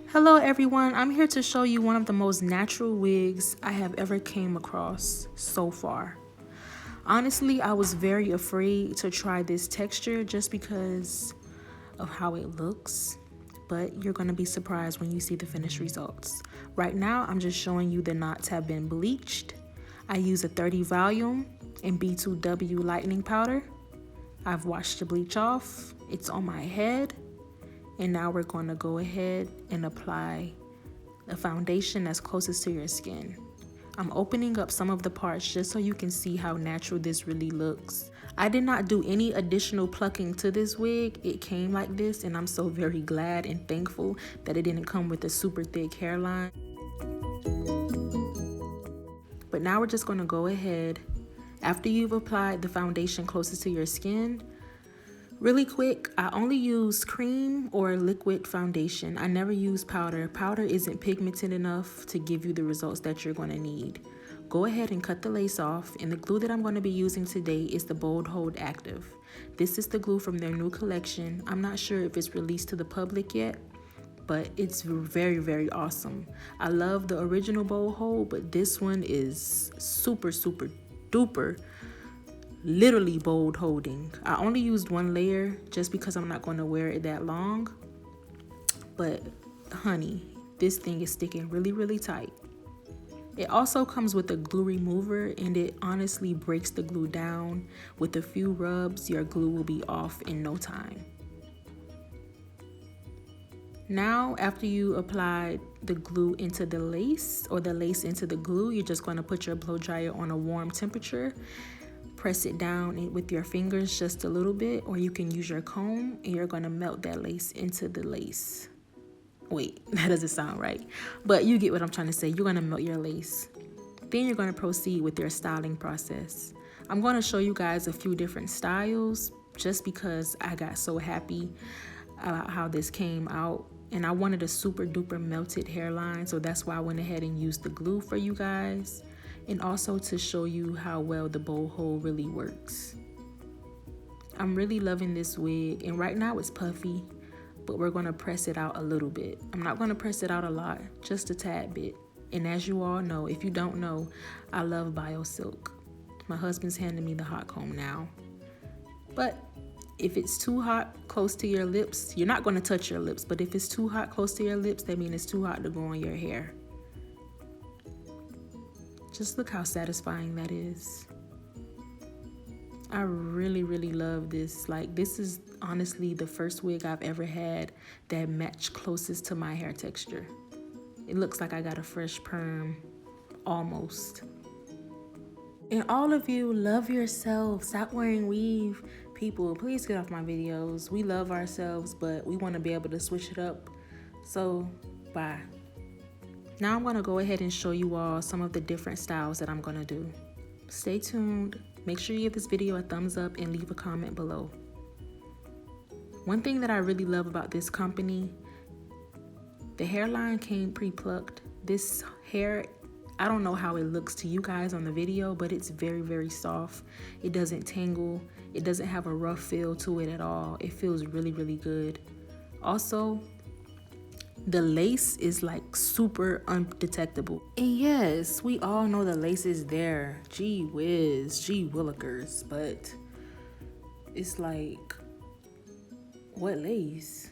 Hello everyone, I'm here to show you one of the most natural wigs I have ever came across so far. Honestly, I was very afraid to try this texture just because of how it looks, but you're going to be surprised when you see the finished results. Right now, I'm just showing you the knots have been bleached. I use a 30 volume and B2W lightening powder. I've washed the bleach off. It's on my head. And now we're going to go ahead and apply a foundation that's closest to your skin. I'm opening up some of the parts just so you can see how natural this really looks. I did not do any additional plucking to this wig. It came like this, and I'm so very glad and thankful that it didn't come with a super thick hairline. But now we're just going to go ahead, after you've applied the foundation closest to your skin, really quick, I only use cream or liquid foundation. I never use powder. Powder isn't pigmented enough to give you the results that you're going to need. Go ahead and cut the lace off, and the glue that I'm going to be using today is the Bold Hold Active. This is the glue from their new collection. I'm not sure if it's released to the public yet, but it's very, very awesome. I love the original Bold Hold, but this one is super, super duper literally bold holding. I only used one layer just because I'm not going to wear it that long, but honey, this thing is sticking really, really tight. It also comes with a glue remover, and it honestly breaks the glue down. With a few rubs, your glue will be off in no time. Now, after you apply the glue into the lace, or the lace into the glue, you're just going to put your blow dryer on a warm temperature. Press it down with your fingers just a little bit, or you can use your comb, and you're going to melt that lace into the lace. Wait, that doesn't sound right, but you get what I'm trying to say. You're going to melt your lace. Then you're going to proceed with your styling process. I'm going to show you guys a few different styles just because I got so happy about how this came out, and I wanted a super duper melted hairline, so that's why I went ahead and used the glue for you guys. And also to show you how well the Bold Hold really works. I'm really loving this wig, and right now it's puffy, but we're gonna press it out a little bit. I'm not gonna press it out a lot, just a tad bit. And as you all know, if you don't know, I love BioSilk. My husband's handing me the hot comb now. But if it's too hot close to your lips, you're not gonna touch your lips, but if it's too hot close to your lips, that means it's too hot to go on your hair. Just look how satisfying that is. I really, really love this. Like, this is honestly the first wig I've ever had that matched closest to my hair texture. It looks like I got a fresh perm, almost. And all of you, love yourself. Stop wearing weave. People, please get off my videos. We love ourselves, but we want to be able to switch it up. So, bye. Now I'm going to go ahead and show you all some of the different styles that I'm going to do. Stay tuned. Make sure you give this video a thumbs up and leave a comment below. One thing that I really love about this company, the hairline came pre-plucked. This hair, I don't know how it looks to you guys on the video, but it's very, very soft. It doesn't tangle. It doesn't have a rough feel to it at all. It feels really, really good. Also, the lace is like super undetectable. And yes, we all know the lace is there. Gee whiz, gee willikers, but it's like, what lace?